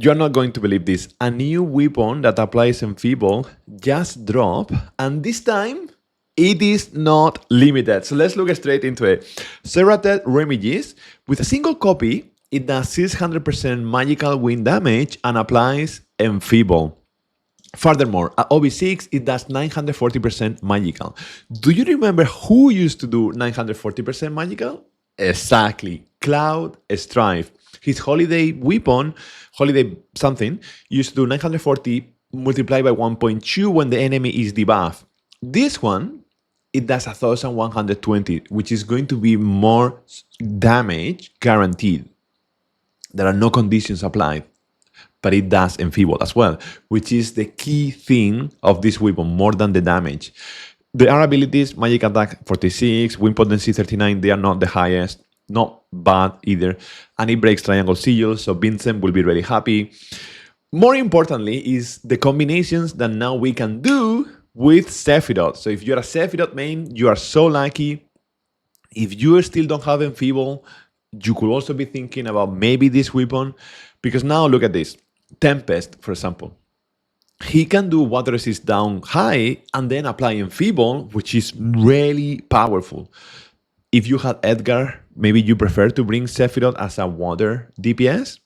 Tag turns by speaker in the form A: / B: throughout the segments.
A: You're not going to believe this. A new weapon that applies Enfeeble just dropped, and this time it is not limited. So let's look straight into it. Sephiroth Remiges, with a single copy, it does 600% magical wind damage and applies Enfeeble. Furthermore, at OB6, it does 940% magical. Do you remember who used to do 940% magical? Exactly, Cloud Strife. His holiday weapon, holiday something, used to do 940 multiplied by 1.2 when the enemy is debuffed. This one, it does 1120, which is going to be more damage guaranteed. There are no conditions applied, but it does Enfeeble as well, which is the key thing of this weapon, more than the damage. The R abilities, Magic Attack 46, Wind Potency 39, they are not the highest, not bad either. And it breaks Triangle Sigils, so Vincent will be really happy. More importantly is the combinations that now we can do with Sephiroth. So if you're a Sephiroth main, you are so lucky. If you still don't have Enfeeble, you could also be thinking about maybe this weapon, because now look at this. Tempest, for example. He can do water resist down high and then apply Enfeeble, which is really powerful. If you had Edgar, maybe you prefer to bring Sephiroth as a water DPS.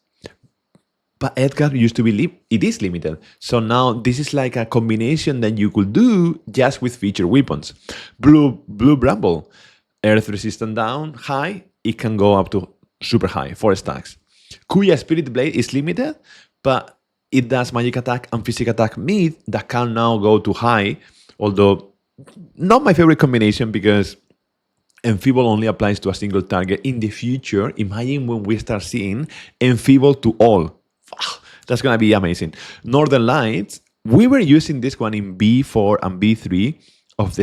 A: But Edgar used to be, it is limited. So now this is like a combination that you could do just with feature weapons. Blue Bramble, earth resistant down high, it can go up to super high, 4 stacks. Kuya Spirit Blade is limited, but it does magic attack and physical attack mid that can now go to high, although not my favorite combination because Enfeeble only applies to a single target. In the future, imagine when we start seeing Enfeeble to all. That's going to be amazing. Northern Lights, we were using this one in B4 and B3 of the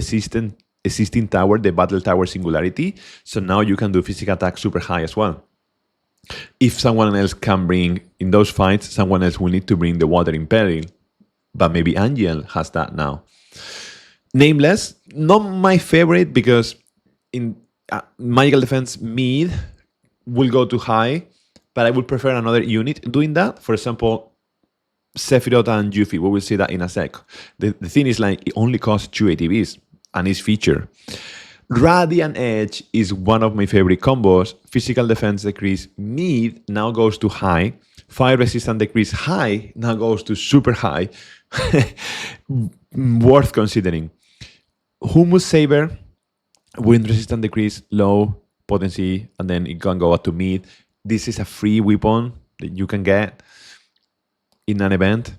A: existing tower, the Battle Tower Singularity. So now you can do physical attack super high as well. If someone else can bring, in those fights, someone else will need to bring the Water in Peril. But maybe Angel has that now. Nameless, not my favorite because in magical defense mid will go to high, but I would prefer another unit doing that. For example, Sephiroth and Yuffie, we will see that in a sec. The thing is like it only costs 2 ATBs and is feature. Radiant Edge is one of my favorite combos. Physical defense decrease mid now goes to high. Fire resistance decrease high now goes to super high. Worth considering. Hummus Saber, wind resistance decrease low potency, and then it can go up to mid. This is a free weapon that you can get in an event.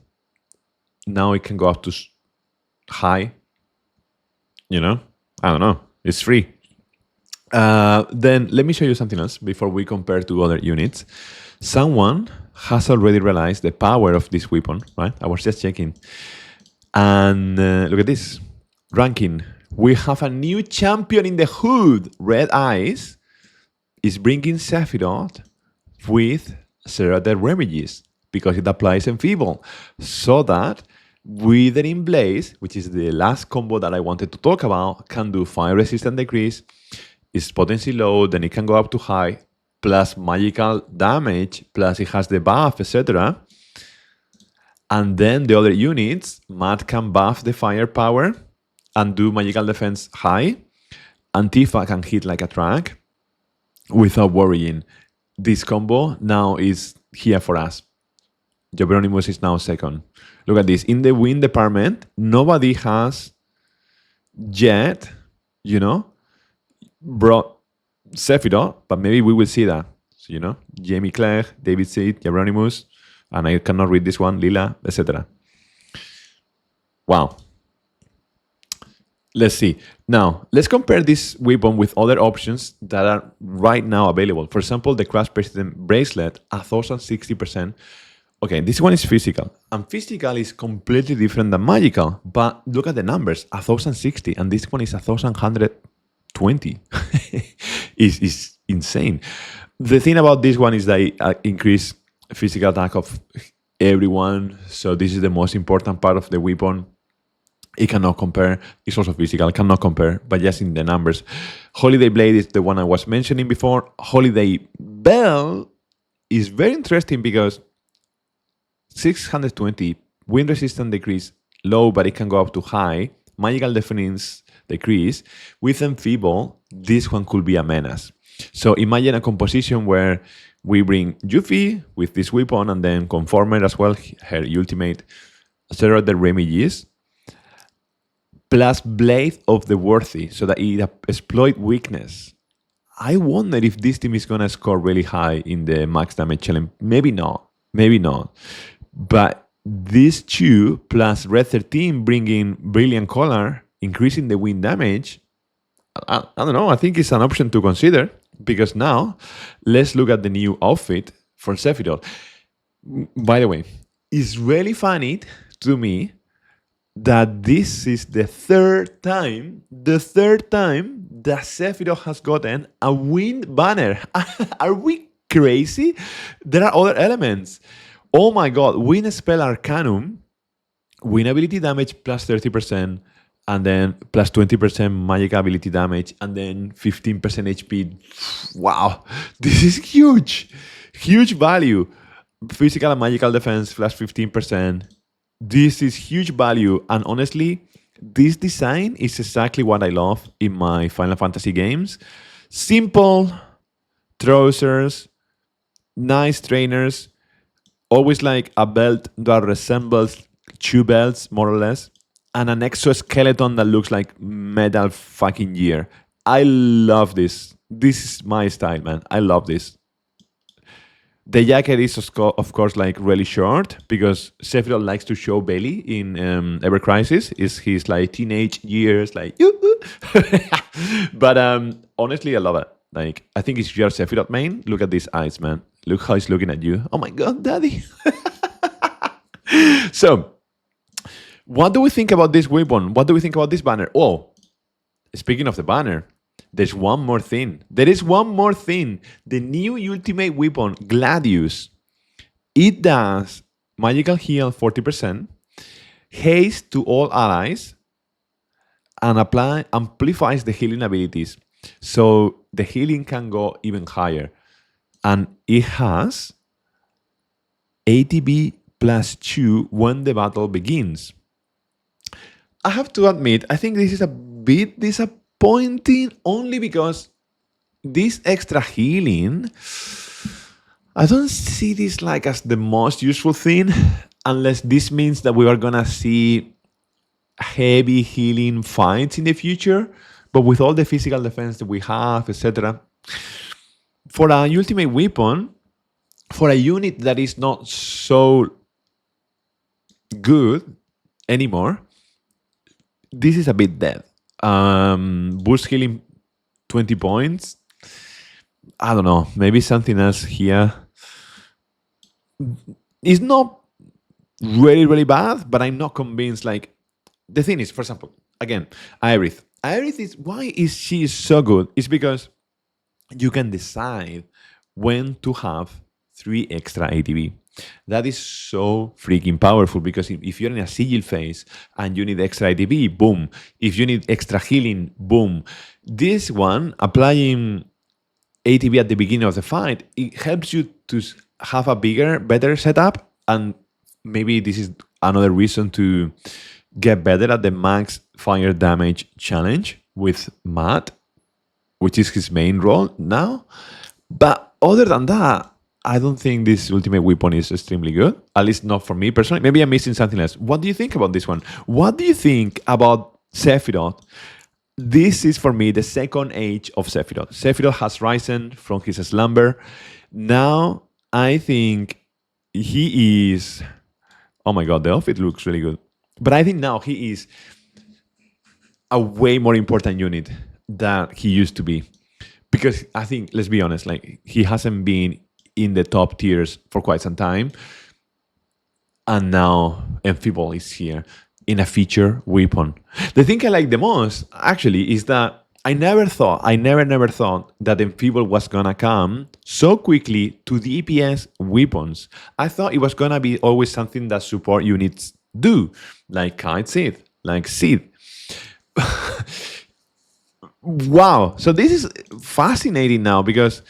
A: Now it can go up to high. You know, I don't know. It's free. Then let me show you something else before we compare to other units. Someone has already realized the power of this weapon, right? I was just checking. And look at this. Ranking. We have a new champion in the hood. Red Eyes is bringing Sephiroth with Sephiroth Remiges because it applies Enfeeble. So that Withering Blaze, which is the last combo that I wanted to talk about, can do fire resistant decrease, is potency low, then it can go up to high, plus magical damage, plus it has the buff, etc. And then the other units, Matt can buff the firepower and do magical defense high. Antifa can hit like a truck without worrying. This combo now is here for us. Jobronymous is now second. Look at this. In the wind department, nobody has yet, brought Sephiroth, but maybe we will see that. So, Jamie Clegg, David Seed, Jobronymous, and I cannot read this one, Lila, etc. Wow. Let's see. Now, let's compare this weapon with other options that are right now available. For example, the Crash President Bracelet, 1060%. Okay, this one is physical. And physical is completely different than magical. But look at the numbers, 1060. And this one is 1120. It's insane. The thing about this one is that it increase physical attack of everyone. So this is the most important part of the weapon. It cannot compare. It's also physical. Cannot compare, but just in the numbers. Holiday Blade is the one I was mentioning before. Holiday Bell is very interesting because 620, wind resistance decrease low, but it can go up to high. Magical defense decrease. With Enfeeble, this one could be a menace. So imagine a composition where we bring Yuffie with this weapon and then Conformer as well, her ultimate, Sephiroth the Remiges, plus Blade of the Worthy, so that it exploit weakness. I wonder if this team is gonna score really high in the max damage challenge. Maybe not. Maybe not. But these two plus Red 13 bringing Brilliant Color, increasing the wind damage. I don't know. I think it's an option to consider, because now let's look at the new outfit for Sephiroth. By the way, it's really funny to me that this is the third time that Sephiroth has gotten a wind banner. Are we crazy? There are other elements. Oh my god, wind spell Arcanum, wind ability damage plus 30%, and then plus 20% magic ability damage, and then 15% HP. Wow, this is huge. Huge value. Physical and magical defense plus 15%. This is huge value, and honestly, this design is exactly what I love in my Final Fantasy games. Simple trousers, nice trainers, always like a belt that resembles two belts, more or less, and an exoskeleton that looks like Metal fucking Gear. I love this. This is my style, man. I love this. The jacket is, of course, like really short, because Sephiroth likes to show belly in Ever Crisis. Is his like teenage years, like but honestly, I love it. Like, I think it's your Sephiroth main. Look at these eyes, man. Look how he's looking at you. Oh my god, daddy. So, what do we think about this weapon? What do we think about this banner? Oh, speaking of the banner, there's one more thing. There is one more thing. The new ultimate weapon, Gladius. It does magical heal 40%, haste to all allies, and amplifies the healing abilities. So the healing can go even higher. And it has ATB plus 2 when the battle begins. I have to admit, I think this is a bit disappointing, only because this extra healing, I don't see this like as the most useful thing, unless this means that we are gonna see heavy healing fights in the future. But with all the physical defense that we have, etc., for an ultimate weapon, for a unit that is not so good anymore, this is a bit dead. Boost healing 20 points. I don't know. Maybe something else here. It's not really, really bad, but I'm not convinced. Like, the thing is, for example, again, Aerith. Aerith is, why is she so good? It's because you can decide when to have 3 extra ATB. That is so freaking powerful, because if you're in a sigil phase and you need extra ATB, boom. If you need extra healing, boom. This one, applying ATB at the beginning of the fight, it helps you to have a better setup, and maybe this is another reason to get better at the max fire damage challenge with Matt, which is his main role now. But other than that, I don't think this ultimate weapon is extremely good, at least not for me personally. Maybe I'm missing something else. What do you think about this one? What do you think about Sephiroth? This is, for me, the second age of Sephiroth. Sephiroth has risen from his slumber. Now, I think he is... Oh my god, the outfit looks really good. But I think now he is a way more important unit than he used to be. Because I think, let's be honest, like, he hasn't been in the top tiers for quite some time. And now Enfeeble is here in a feature weapon. The thing I like the most, actually, is that I never thought that Enfeeble was gonna come so quickly to DPS weapons. I thought it was gonna be always something that support units do, like Kite Seed, like Seed. Wow. So this is fascinating now, because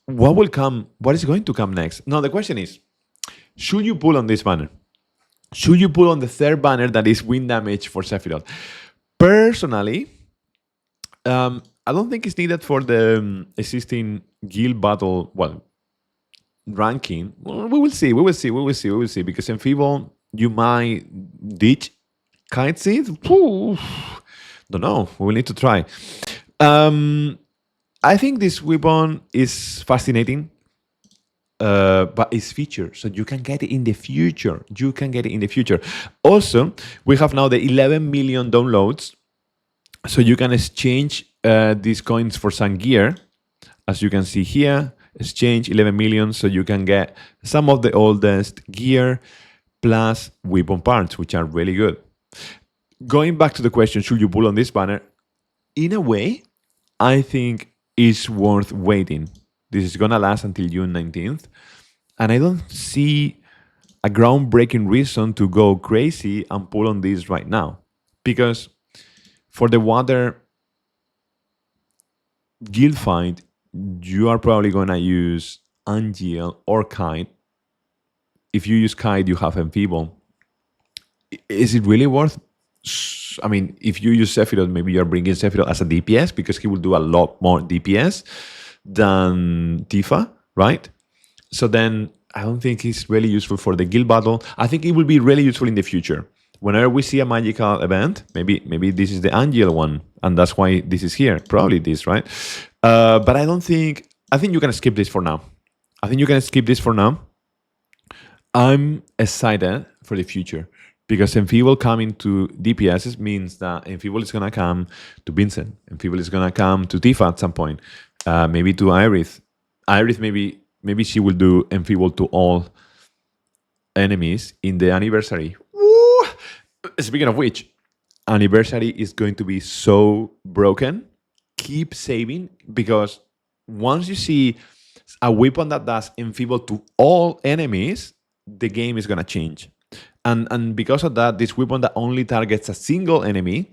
A: what is going to come next? Now the question is, Should you pull on this banner? Should you pull on the third banner that is win damage for Sephiroth? Personally, I don't think it's needed for the existing guild battle, ranking. Well, we will see. Because Enfeeble, you might ditch Kite Seed. Don't know. We will need to try. I think this weapon is fascinating. But it's featured, so you can get it in the future. Also, we have now the 11 million downloads, so you can exchange these coins for some gear. As you can see here, exchange 11 million, so you can get some of the oldest gear plus weapon parts, which are really good. Going back to the question, should you pull on this banner? In a way, I think it's worth waiting. This is gonna last until June 19th. And I don't see a groundbreaking reason to go crazy and pull on this right now. Because for the water guild fight, you are probably gonna use Angel or Kite. If you use Kite, you have Enfeeble. Is it really worth? I mean, if you use Sephiroth, maybe you're bringing Sephiroth as a DPS because he will do a lot more DPS than Tifa, right? So then I don't think it's really useful for the guild battle. I think it will be really useful in the future. Whenever we see a magical event, maybe this is the Angel one, and that's why this is here. Probably this, right? But I think you can skip this for now. I'm excited for the future because Enfeeble coming to DPS means that Enfeeble is gonna come to Vincent. Enfeeble is gonna come to Tifa at some point. Maybe to Aerith. Maybe she will do Enfeeble to all enemies in the anniversary. Woo! Speaking of which, anniversary is going to be so broken. Keep saving, because once you see a weapon that does Enfeeble to all enemies, the game is gonna change. And because of that, this weapon that only targets a single enemy,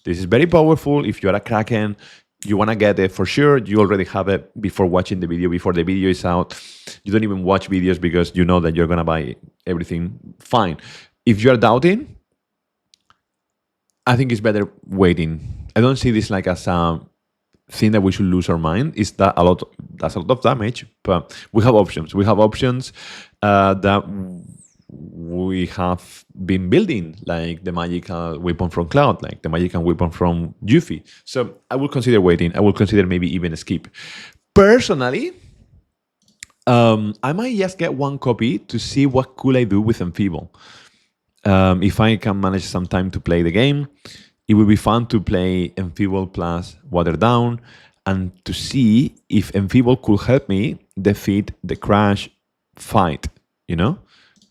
A: this is very powerful. If you're a Kraken, you want to get it for sure. You already have it before watching the video, before the video is out. You don't even watch videos because you know that you're going to buy everything. Fine. If you're doubting, I think it's better waiting. I don't see this like as a thing that we should lose our mind. That's a lot of damage, but we have options. That we have been building, like the magical weapon from Cloud, like the magical weapon from Yuffie. So I will consider waiting. I will consider maybe even a skip. Personally, I might just get one copy to see what could I do with Enfeeble. If I can manage some time to play the game, it would be fun to play Enfeeble plus Watered Down and to see if Enfeeble could help me defeat the Crash fight,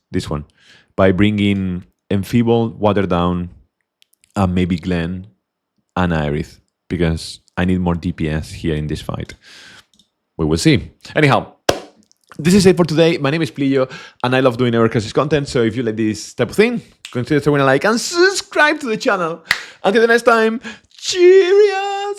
A: this one, by bringing Enfeeble, Watered Down, and maybe Glenn and Aerith, because I need more DPS here in this fight. We will see. Anyhow, this is it for today. My name is Pliyo, and I love doing Evercross's content, so if you like this type of thing, consider throwing a like and subscribe to the channel. Until the next time, cheerio!